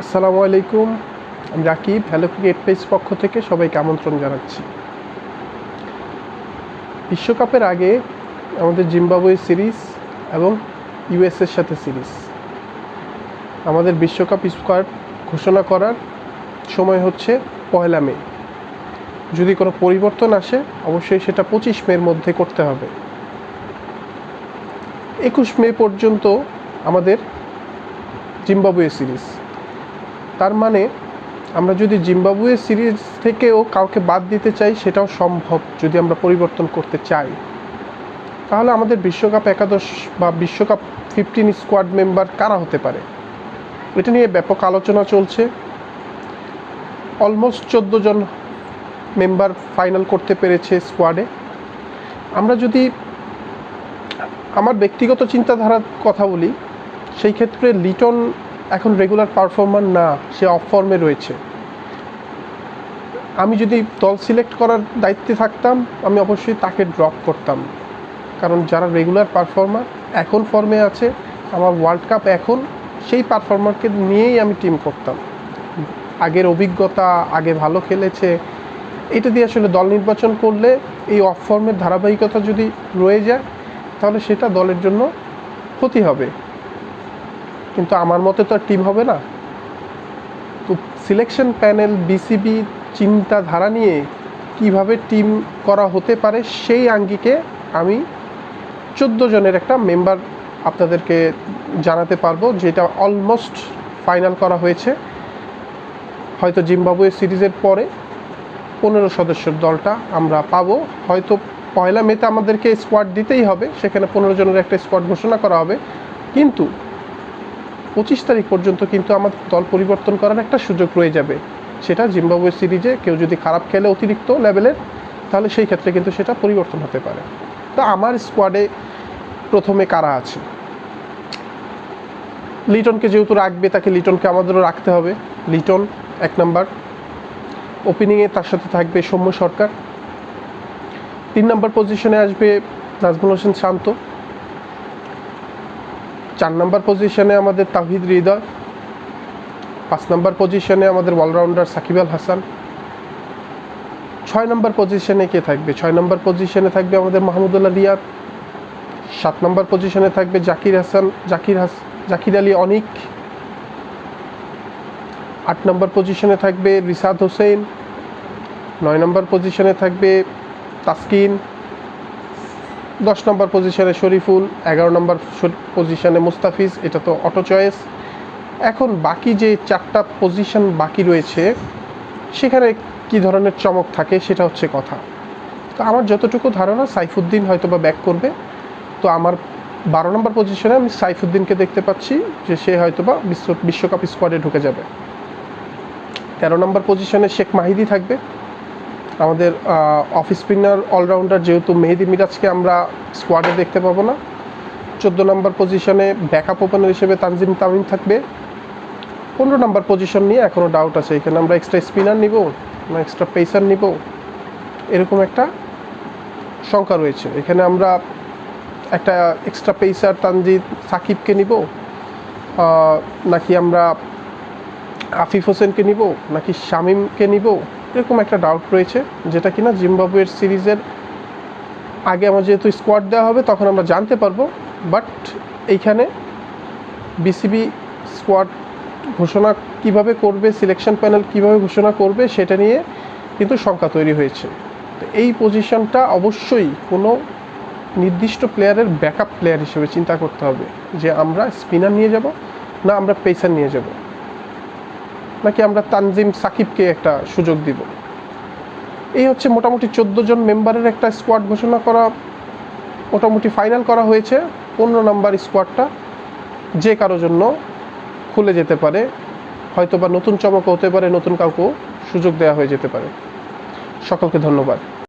আসসালামু আলাইকুম। আমি রাকিব, হ্যালো ক্রিকেট পেজ পক্ষ থেকে সবাইকে আমন্ত্রণ জানাচ্ছি। বিশ্বকাপের আগে আমাদের জিম্বাবুয়ে সিরিজ এবং ইউএসের সাথে সিরিজ, আমাদের বিশ্বকাপ স্কোয়াড ঘোষণা করার সময় হচ্ছে 1 মে। যদি কোনো পরিবর্তন আসে অবশ্যই সেটা 25 মের মধ্যে করতে হবে। 21 মে পর্যন্ত আমাদের জিম্বাবুয়ে সিরিজ। তার মানে আমরা যদি জিম্বাবুয়ে সিরিজ থেকেও কাউকে বাদ দিতে চাই সেটাও সম্ভব। যদি আমরা পরিবর্তন করতে চাই তাহলে আমাদের বিশ্বকাপ একাদশ বা বিশ্বকাপ 15 স্কোয়াড মেম্বার কারা হতে পারে, এটা নিয়ে ব্যাপক আলোচনা চলছে। অলমোস্ট 14 জন মেম্বার ফাইনাল করতে পেরেছে স্কোয়াডে। আমরা যদি আমার ব্যক্তিগত চিন্তাধারার কথা বলি, সেই ক্ষেত্রে লিটন এখন রেগুলার পারফর্মার না, সে অফ ফর্মে রয়েছে। আমি যদি দল সিলেক্ট করার দায়িত্বে থাকতাম আমি অবশ্যই তাকে ড্রপ করতাম, কারণ যারা রেগুলার পারফর্মার এখন ফর্মে আছে, আমার ওয়ার্ল্ড কাপ এখন, সেই পারফর্মারকে নিয়েই আমি টিম করতাম। আগের অভিজ্ঞতা, আগে ভালো খেলেছে, এটা দিয়ে আসলে দল নির্বাচন করলে এই অফ ফর্মের ধারাবাহিকতা যদি রয়ে যায় তাহলে সেটা দলের জন্য ক্ষতি হবে। কিন্তু আমার মতে তো আর টিম হবে না। তো সিলেকশন প্যানেল, বিসিবি চিন্তাধারা নিয়ে কিভাবে টিম করা হতে পারে সেই আঙ্গিকে আমি 14 জনের একটা মেম্বার আপনাদেরকে জানাতে পারবো, যেটা অলমোস্ট ফাইনাল করা হয়েছে। হয়তো জিম্বাবুয়ে সিরিজের পরে 15 সদস্যের দলটা আমরা পাবো। হয়তো 1 মেতে আমাদেরকে স্কোয়াড দিতেই হবে, সেখানে 15 জনের একটা স্কোয়াড ঘোষণা করা হবে। কিন্তু 25 তারিখ পর্যন্ত কিন্তু আমাদের দল পরিবর্তন করার একটা সুযোগ রয়ে যাবে। সেটা জিম্বাবুয়ে সিরিজে কেউ যদি খারাপ খেলে অতিরিক্ত লেভেলের, তাহলে সেই ক্ষেত্রে কিন্তু সেটা পরিবর্তন হতে পারে। তো আমার স্কোয়াডে প্রথমে কারা আছে, লিটনকে যেহেতু রাখবে তাকে লিটনকে আমাদেরও রাখতে হবে। লিটন 1 নাম্বার। ওপেনিংয়ে তার সাথে থাকবে সৌম্য সরকার। 3 নাম্বার পজিশনে আসবে নাজমুল হোসেন শান্ত। 4 নাম্বার পজিশনে আমাদের তাওহিদ হৃদয়। 5 নাম্বার পজিশনে আমাদের অলরাউন্ডার সাকিব আল হাসান। 6 নাম্বার পজিশনে কে থাকবে? 6 নাম্বার পজিশনে থাকবে আমাদের মাহমুদুল্লাহ রিয়াদ। 7 নাম্বার পজিশনে থাকবে জাকির আলী অনিক। 8 নাম্বার পজিশনে থাকবে রিসাদ হোসেন। 9 নাম্বার পজিশনে থাকবে তাসকিন। 10 নাম্বার পজিশনে শরীফুল। 11 নাম্বার পজিশনে মুস্তাফিজ। এটা তো অটো চয়েস। এখন বাকি যে 4টা পজিশন বাকি রয়েছে সেখানে কি ধরনের চমক থাকে সেটা হচ্ছে কথা। তো আমার যতটুকু ধারণা সাইফুদ্দিন হয়তো বা ব্যাক করবে। তো আমার 12 নম্বর পজিশনে আমি সাইফুদ্দিনকে দেখতে পাচ্ছি যে সে হয়তো বা বিশ্বকাপ স্কোয়াডে ঢুকে যাবে। 13 নম্বর পজিশনে শেখ মাহিদি থাকবে, আমাদের অফ স্পিনার অলরাউন্ডার, যেহেতু মেহেদি মিরাজকে আমরা স্কোয়াডে দেখতে পাবো না। 14 নম্বর পজিশনে ব্যাকআপ ওপেনার হিসেবে তানজিম তামিম থাকবে। 15 নম্বর পজিশন নিয়ে এখনও ডাউট আছে, এখানে আমরা এক্সট্রা স্পিনার নিব না এক্সট্রা পেসার নিব, এরকম একটা শঙ্কা রয়েছে। এখানে আমরা একটা এক্সট্রা পেসার তানজিদ সাকিবকে নিব, নাকি আমরা আফিফ হোসেনকে নিব, নাকি শামীমকে নিব, এরকম একটা ডাউট রয়েছে, যেটা কিনা জিম্বাবুয়ের সিরিজের আগে আমার যেহেতু স্কোয়াড দেওয়া হবে তখন আমরা জানতে পারবো। বাট এইখানে বিসিবি স্কোয়াড ঘোষণা কিভাবে করবে, সিলেকশন প্যানেল কিভাবে ঘোষণা করবে সেটা নিয়ে কিন্তু শঙ্কা তৈরি হয়েছে। তো এই পজিশনটা অবশ্যই কোনো নির্দিষ্ট প্লেয়ারের ব্যাকআপ প্লেয়ার হিসেবে চিন্তা করতে হবে, যে আমরা স্পিনার নিয়ে যাব না আমরা পেসার নিয়ে যাব, নাকি আমরা তানজিম সাকিবকে একটা সুযোগ দিব। এই হচ্ছে মোটামুটি 14 জন মেম্বারের একটা স্কোয়াড ঘোষণা করা, মোটামুটি ফাইনাল করা হয়েছে। 15 নম্বর স্কোয়াডটা যে কারো জন্য খুলে যেতে পারে, হয়তো বা নতুন চমক হতে পারে, নতুন কাউকেও সুযোগ দেওয়া হয়ে যেতে পারে। সকলকে ধন্যবাদ।